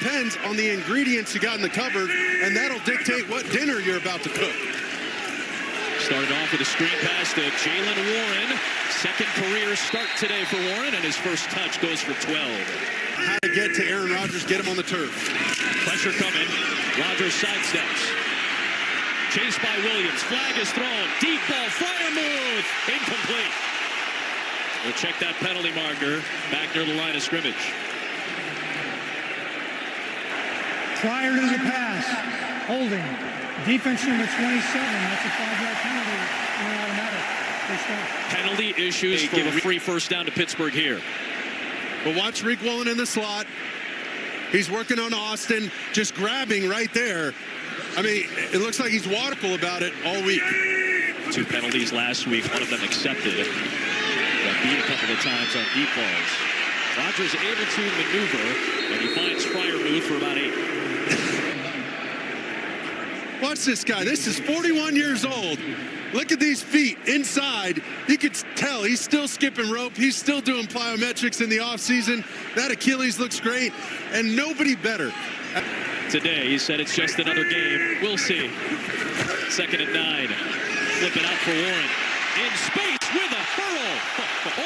depends on the ingredients you got in the cupboard, and that'll dictate what dinner you're about to cook. Started off with a screen pass to Jaylen Warren. Second career start today for Warren, and his first touch goes for 12. How to get to Aaron Rodgers, get him on the turf. Pressure coming. Rodgers sidesteps. Chased by Williams. Flag is thrown. Deep ball. Freiermuth. Incomplete. We'll check that penalty marker back near the line of scrimmage. Prior to the pass, holding. Defense number 27. That's a 5-yard penalty. And automatic. Penalty issues. They give a free first down to Pittsburgh here. But watch Rick Woolen in the slot. He's working on Austin, just grabbing right there. I mean, it looks like he's waterful about it all week. 2 penalties last week, one of them accepted. Got beat a couple of times on deep balls. Rodgers able to maneuver, and he finds Freiermuth for about 8. Watch this guy. This is 41 years old. Look at these feet inside. You could tell he's still skipping rope. He's still doing plyometrics in the offseason. That Achilles looks great, and nobody better. Today, he said it's just another game. We'll see. 2nd and 9. Flip it out for Warren. In space with a hurl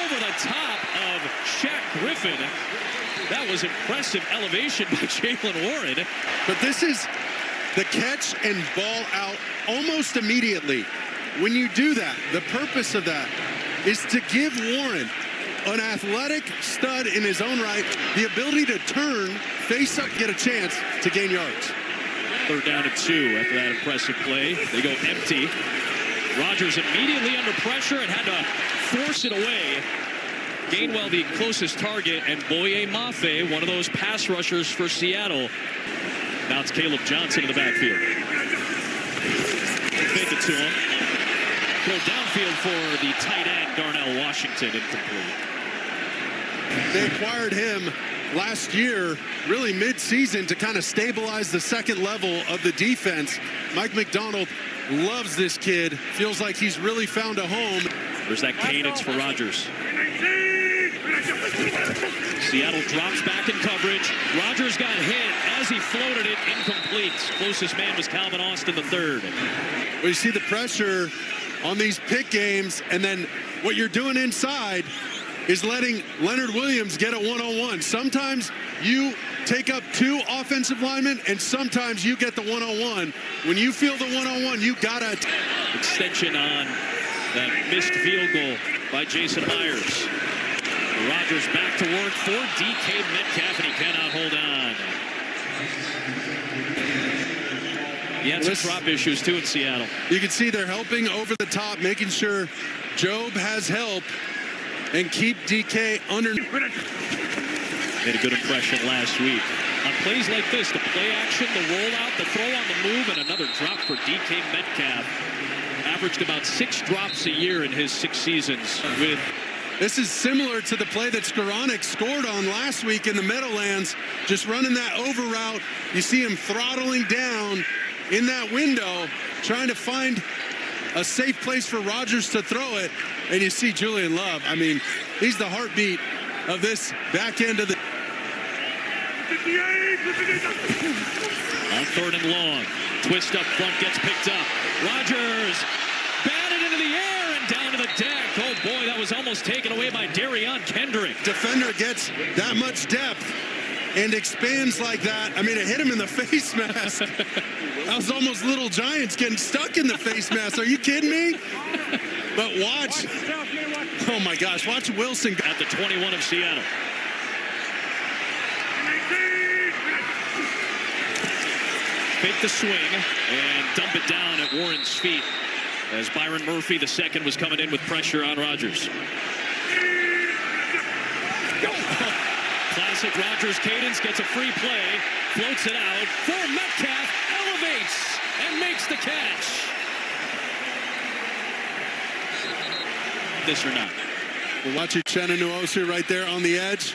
over the top of Shaq Griffin. That was impressive elevation by Jaylen Warren. But this is the catch and ball out almost immediately. When you do that, the purpose of that is to give Warren, an athletic stud in his own right, the ability to turn, face up, get a chance to gain yards. 3rd down and 2 after that impressive play. They go empty. Rodgers immediately under pressure and had to force it away. Gainwell the closest target, and Boye Mafe, one of those pass rushers for Seattle. Now it's Caleb Johnson in the backfield. Fake it to him. Throw downfield for the tight end, Darnell Washington, incomplete. They acquired him last year, really mid-season, to kind of stabilize the second level of the defense. Mike McDonald loves this kid. Feels like he's really found a home. There's that cadence for Rodgers. Seattle drops back in coverage. Rodgers got hit as he floated it, incomplete. Closest man was Calvin Austin, the 3rd. Well, you see the pressure on these pick games, and then what you're doing inside is letting Leonard Williams get a one-on-one. Sometimes you take up 2 offensive linemen, and sometimes you get the one-on-one. When you feel the one-on-one, you gotta... Extension on that missed field goal by Jason Myers. Rodgers back to work for DK Metcalf, and he cannot hold on. He had some drop issues, too, in Seattle. You can see they're helping over the top, making sure Job has help, and keep DK under. Made a good impression last week. On plays like this, the play action, the rollout, the throw on the move, and another drop for DK Metcalf. Averaged about 6 drops a year in his 6 seasons with... This is similar to the play that Skoranek scored on last week in the Meadowlands, just running that over route. You see him throttling down in that window, trying to find a safe place for Rodgers to throw it. And you see Julian Love. I mean, he's the heartbeat of this back end of the... On 3rd and long. Twist up front, gets picked up. Rodgers batted into the air and down to the deck. Oh boy, that was almost taken away by Darion Kendrick. Defender gets that much depth and expands like that. I mean, it hit him in the face mask. That was almost Little Giants getting stuck in the face mask. Are you kidding me? But watch. Oh my gosh, watch Wilson. At the 21 of Seattle. Fake the swing and dump it down at Warren's feet as Byron Murphy, the 2nd, was coming in with pressure on Rodgers. Classic Rodgers cadence, gets a free play, floats it out for Metcalf, elevates and makes the catch. This or not. We're watching Uchenna Nwosu right there on the edge.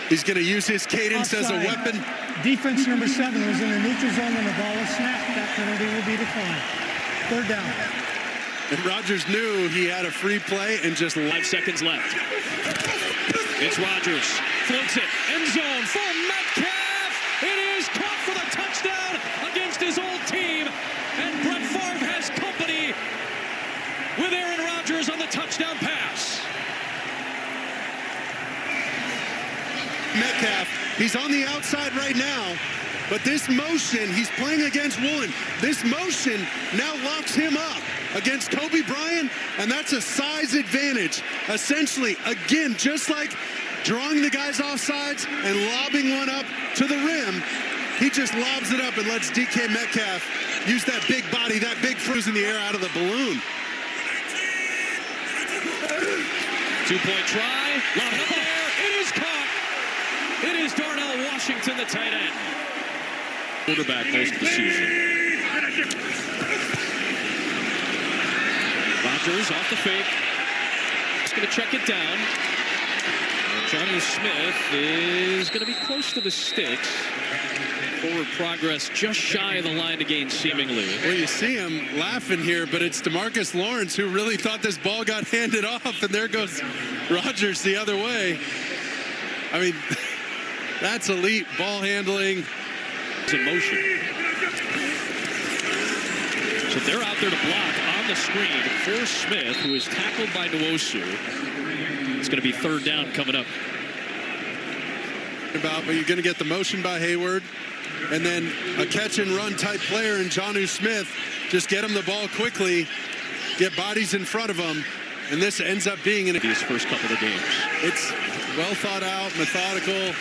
He's going to use his cadence as a weapon. Defense number 7 was in the neutral zone when the ball was snapped. That penalty will be declined. 3rd down. And Rodgers knew he had a free play and just 5 seconds left. It's Rodgers. Floats it. End zone for Metcalf. It is He's on the outside right now, but this motion, he's playing against Woolen. This motion now locks him up against Kobe Bryant, and that's a size advantage. Essentially, again, just like drawing the guys off sides and lobbing one up to the rim, he just lobs it up and lets DK Metcalf use that big body, that big frizz in the air out of the balloon. 2-point try, lob it up there, it is caught. It is Darnell Washington, the tight end. Quarterback most of the season. Rodgers off the fake. He's going to check it down. Johnny Smith is going to be close to the sticks. Forward progress just shy of the line to gain, seemingly. Well, you see him laughing here, but it's DeMarcus Lawrence who really thought this ball got handed off, and there goes Rodgers the other way. I mean, that's elite ball handling. It's in motion. So they're out there to block on the screen for Smith, who is tackled by Nwosu. It's going to be third down coming up. But you're going to get the motion by Hayward, and then a catch and run type player in Jonnu Smith. Just get him the ball quickly, get bodies in front of him, and this ends up being in these first couple of games. It's well thought out, methodical.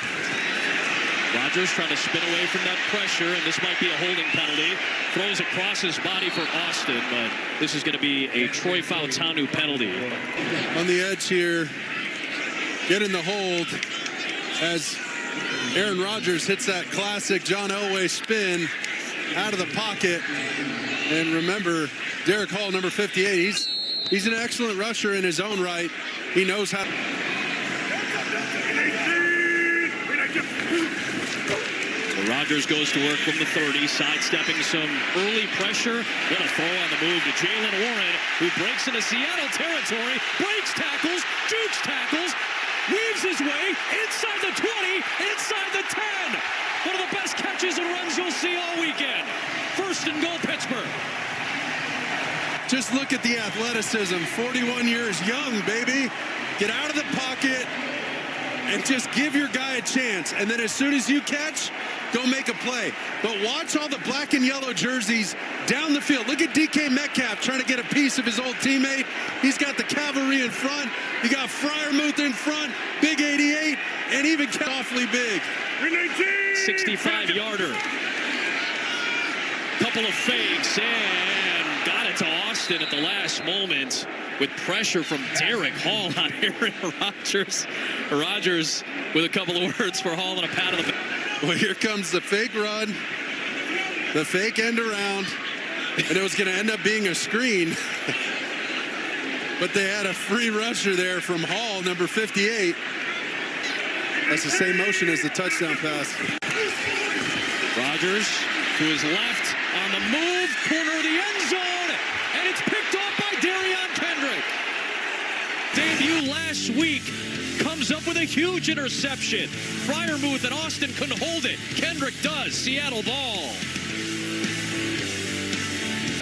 Rodgers trying to spin away from that pressure, and this might be a holding penalty. Throws across his body for Austin, but this is going to be a Troy Fautanu penalty. On the edge here, getting the hold as Aaron Rodgers hits that classic John Elway spin out of the pocket. And remember, Derek Hall, number 58, he's an excellent rusher in his own right. He knows how. Rodgers goes to work from the 30, sidestepping some early pressure. Then a throw on the move to Jalen Warren, who breaks into Seattle territory, breaks tackles, jukes tackles, weaves his way inside the 20, inside the 10. One of the best catches and runs you'll see all weekend. First and goal, Pittsburgh. Just look at the athleticism. 41 years young, baby. Get out of the pocket and just give your guy a chance. And then as soon as you catch, go make a play. But watch all the black and yellow jerseys down the field. Look at DK Metcalf trying to get a piece of his old teammate. He's got the cavalry in front. You got Freiermuth in front, big 88, and even awfully big. 65-yarder. Couple of fakes, and got it to Austin at the last moment with pressure from Derek Hall on Aaron Rodgers. Rodgers with a couple of words for Hall and a pat on the back. Well, here comes the fake run, the fake end around, and it was going to end up being a screen. But they had a free rusher there from Hall, number 58. That's the same motion as the touchdown pass. Rodgers to his left on the move, corner of the end zone, and it's picked off by Darion Kendrick. Debut last week. Comes up with a huge interception. Freiermuth and Austin couldn't hold it. Kendrick does. Seattle ball.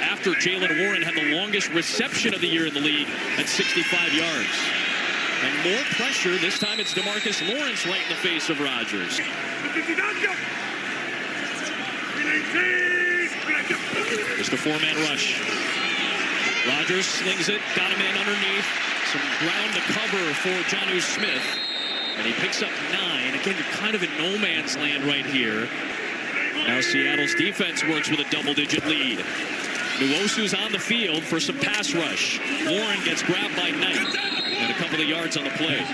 After Jalen Warren had the longest reception of the year in the league at 65 yards. And more pressure. This time it's DeMarcus Lawrence right in the face of Rodgers. It's the four-man rush. Rodgers slings it. Got him in underneath. Some ground to cover for Jonnu Smith. And he picks up 9. Again, you're kind of in no man's land right here. Now Seattle's defense works with a double-digit lead. Nwosu's on the field for some pass rush. Warren gets grabbed by Knight. And a couple of yards on the play.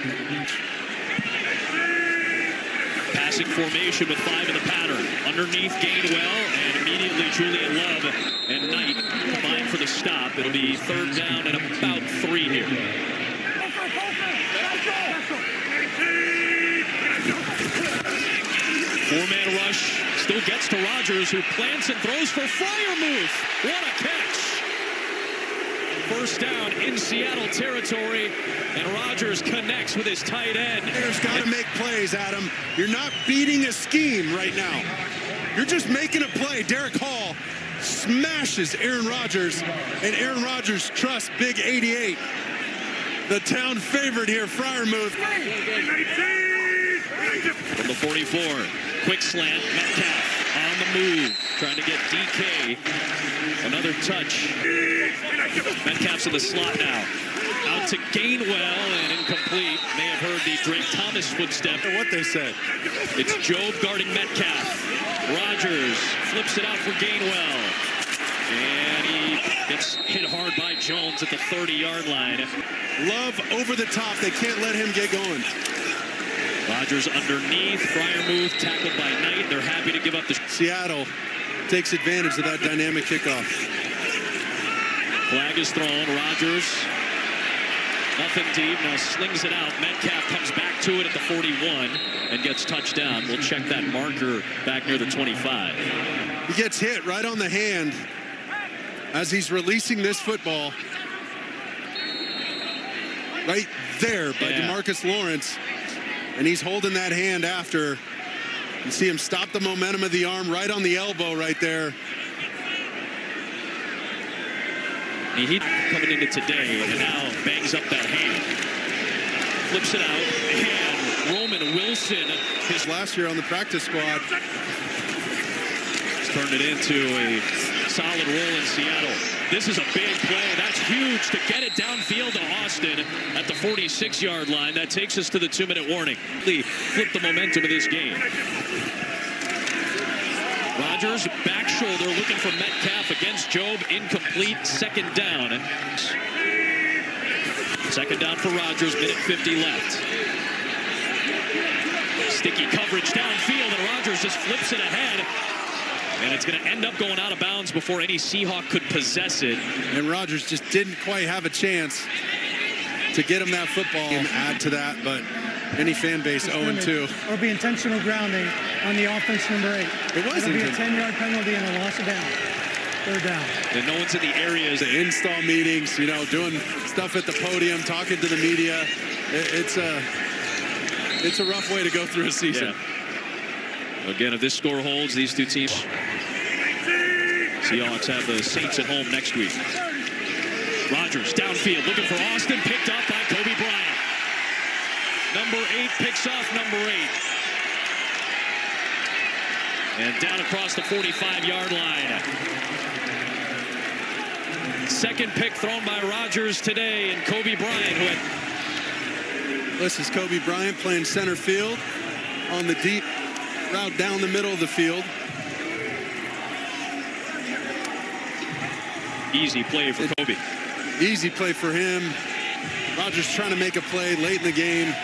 Passing formation with 5 in the pattern. Underneath Gainwell, and immediately Julian Love and Knight combine for the stop. It'll be third down and about 3 here. Four-man rush, still gets to Rodgers, who plants and throws for Freiermuth. What a catch! First down in Seattle territory, and Rodgers connects with his tight end. Players got to make plays, Adam. You're not beating a scheme right now. You're just making a play. Derek Hall smashes Aaron Rodgers, and Aaron Rodgers trusts big 88. The town favorite here, Freiermuth. From the 44, quick slant, Metcalf on the move, trying to get DK. Another touch. Metcalf's in the slot now. Out to Gainwell and incomplete. May have heard the Drake Thomas footstep. What they said. It's Job guarding Metcalf. Rodgers flips it out for Gainwell. And he gets hit hard by Jones at the 30-yard line. Love over the top. They can't let him get going. Rodgers underneath. Fryer move tackled by Knight. They're happy to give up the... Seattle takes advantage of that dynamic kickoff. Flag is thrown. Rodgers, nothing deep. Now slings it out. Metcalf comes back to it at the 41 and gets touchdown. We'll check that marker back near the 25. He gets hit right on the hand as he's releasing this football. Right there by DeMarcus Lawrence. And he's holding that hand after. You see him stop the momentum of the arm right on the elbow right there. He coming into today and now bangs up that hand. Flips it out. And Roman Wilson, His last year on the practice squad. turned it into a solid roll in Seattle. This is a big play. That's huge to get it downfield to Austin at the 46-yard line. That takes us to the 2-minute warning. Flip the momentum of this game. Rodgers, back shoulder, looking for Metcalf against Job. Incomplete, second down. Second down for Rodgers, minute 50 left. Sticky coverage downfield, and Rodgers just flips it ahead. And it's going to end up going out of bounds before any Seahawk could possess it. And Rodgers just didn't quite have a chance to get him that football and add to that, but any fan base 0-2. Or be intentional grounding on the offense number 8. It was It'll be a 10-yard penalty and a loss of down. Third down. And no one's in the areas. The install meetings, you know, doing stuff at the podium, talking to the media. It's a rough way to go through a season. Yeah. Again, if this score holds, these two teams, Seahawks have the Saints at home next week. Rodgers downfield looking for Austin, picked up by Kobe Bryant. Number 8 picks off number 8. And down across the 45-yard line. Second pick thrown by Rodgers today, and Kobe Bryant, who had... This is Kobe Bryant playing center field on the deep route down the middle of the field. Easy play for Kobe. Easy play for him. Rodgers trying to make a play late in the game.